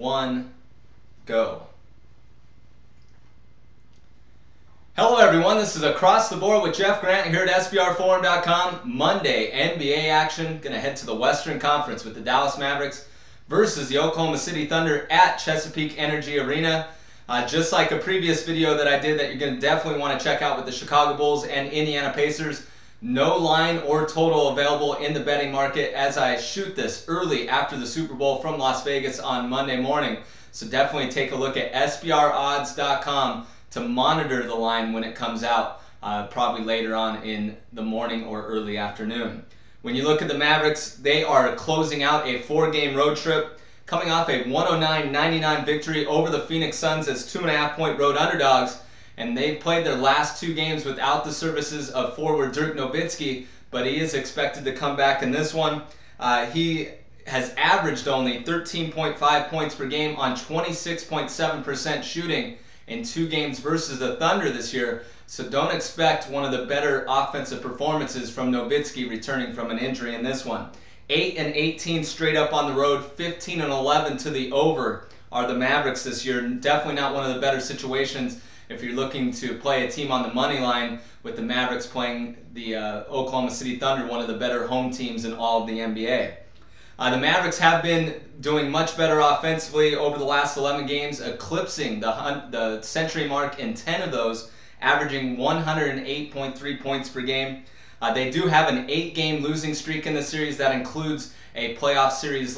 1, go. Hello everyone, this is Across the Board with Jeff Grant here at SBRforum.com. Monday NBA action, going to head to the Western Conference with the Dallas Mavericks versus the Oklahoma City Thunder at Chesapeake Energy Arena. Just like a previous video that I did that you're going to definitely want to check out with the Chicago Bulls and Indiana Pacers, no line or total available in the betting market as I shoot this early after the Super Bowl from Las Vegas on Monday morning. So definitely take a look at SBRodds.com to monitor the line when it comes out, probably later on in the morning or early afternoon. When you look at the Mavericks, they are closing out a 4-game road trip, coming off a 109-99 victory over the Phoenix Suns as 2.5-point road underdogs. And they've played their last 2 games without the services of forward Dirk Nowitzki, but he is expected to come back in this one. He has averaged only 13.5 points per game on 26.7% shooting in 2 games versus the Thunder this year, so don't expect one of the better offensive performances from Nowitzki returning from an injury in this one. 8-18 straight up on the road, 15-11 to the over are the Mavericks this year. Definitely not one of the better situations if you're looking to play a team on the money line, with the Mavericks playing the Oklahoma City Thunder, one of the better home teams in all of the NBA. The Mavericks have been doing much better offensively over the last 11 games, eclipsing the century mark in 10 of those, averaging 108.3 points per game. They do have an 8-game losing streak in the series. That includes a playoff series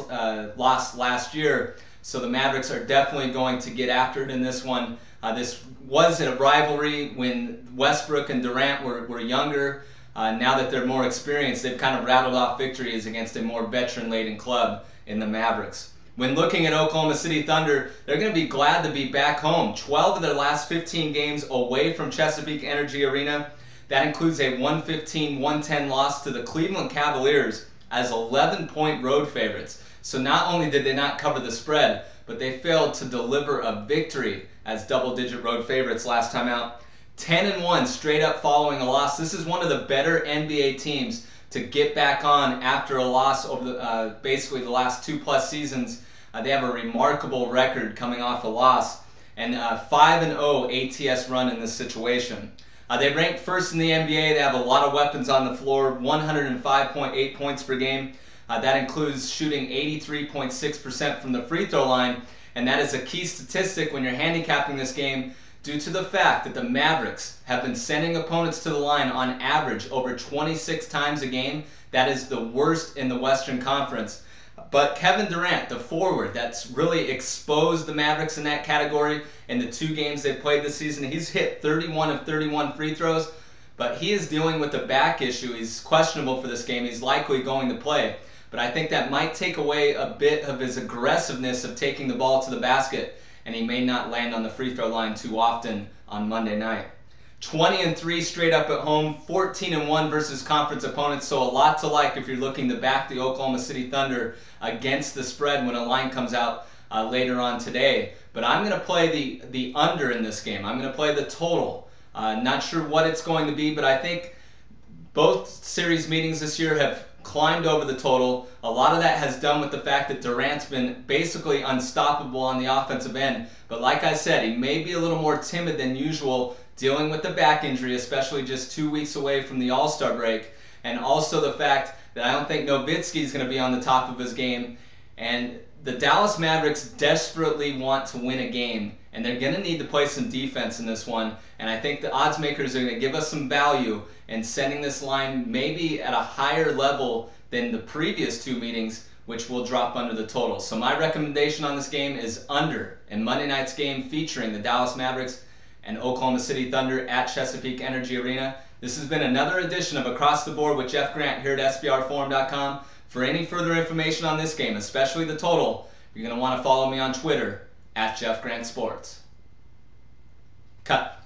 lost last year. So the Mavericks are definitely going to get after it in this one. This was a rivalry when Westbrook and Durant were younger. Now that they're more experienced, they've kind of rattled off victories against a more veteran-laden club in the Mavericks. When looking at Oklahoma City Thunder, they're going to be glad to be back home. 12 of their last 15 games away from Chesapeake Energy Arena. That includes a 115-110 loss to the Cleveland Cavaliers as 11-point road favorites. So not only did they not cover the spread, but they failed to deliver a victory as double-digit road favorites last time out. 10-1 straight up following a loss. This is one of the better NBA teams to get back on after a loss over basically the last 2+ seasons. They have a remarkable record coming off a loss, and 5-0 ATS run in this situation. They rank first in the NBA. They have a lot of weapons on the floor, 105.8 points per game. That includes shooting 83.6% from the free throw line, and that is a key statistic when you're handicapping this game, due to the fact that the Mavericks have been sending opponents to the line on average over 26 times a game. That is the worst in the Western Conference. But Kevin Durant, the forward that's really exposed the Mavericks in that category in the 2 games they've played this season, he's hit 31 of 31 free throws, but he is dealing with a back issue. He's questionable for this game. He's likely going to play, but I think that might take away a bit of his aggressiveness of taking the ball to the basket, and he may not land on the free throw line too often on Monday night. 20-3 straight up at home, 14-1 versus conference opponents, so a lot to like if you're looking to back the Oklahoma City Thunder against the spread when a line comes out later on today. But I'm going to play the under in this game. I'm going to play the total. Not sure what it's going to be, but I think both series meetings this year have climbed over the total. A lot of that has done with the fact that Durant's been basically unstoppable on the offensive end. But like I said, he may be a little more timid than usual, dealing with the back injury, especially just 2 weeks away from the All-Star break. And also the fact that I don't think Nowitzki is going to be on the top of his game. And the Dallas Mavericks desperately want to win a game, and they're going to need to play some defense in this one. And I think the odds makers are going to give us some value in sending this line maybe at a higher level than the previous 2 meetings, which will drop under the total. So my recommendation on this game is under in Monday night's game featuring the Dallas Mavericks and Oklahoma City Thunder at Chesapeake Energy Arena. This has been another edition of Across the Board with Jeff Grant here at SBRforum.com. For any further information on this game, especially the total, you're going to want to follow me on Twitter at JeffGrantSports. Cut.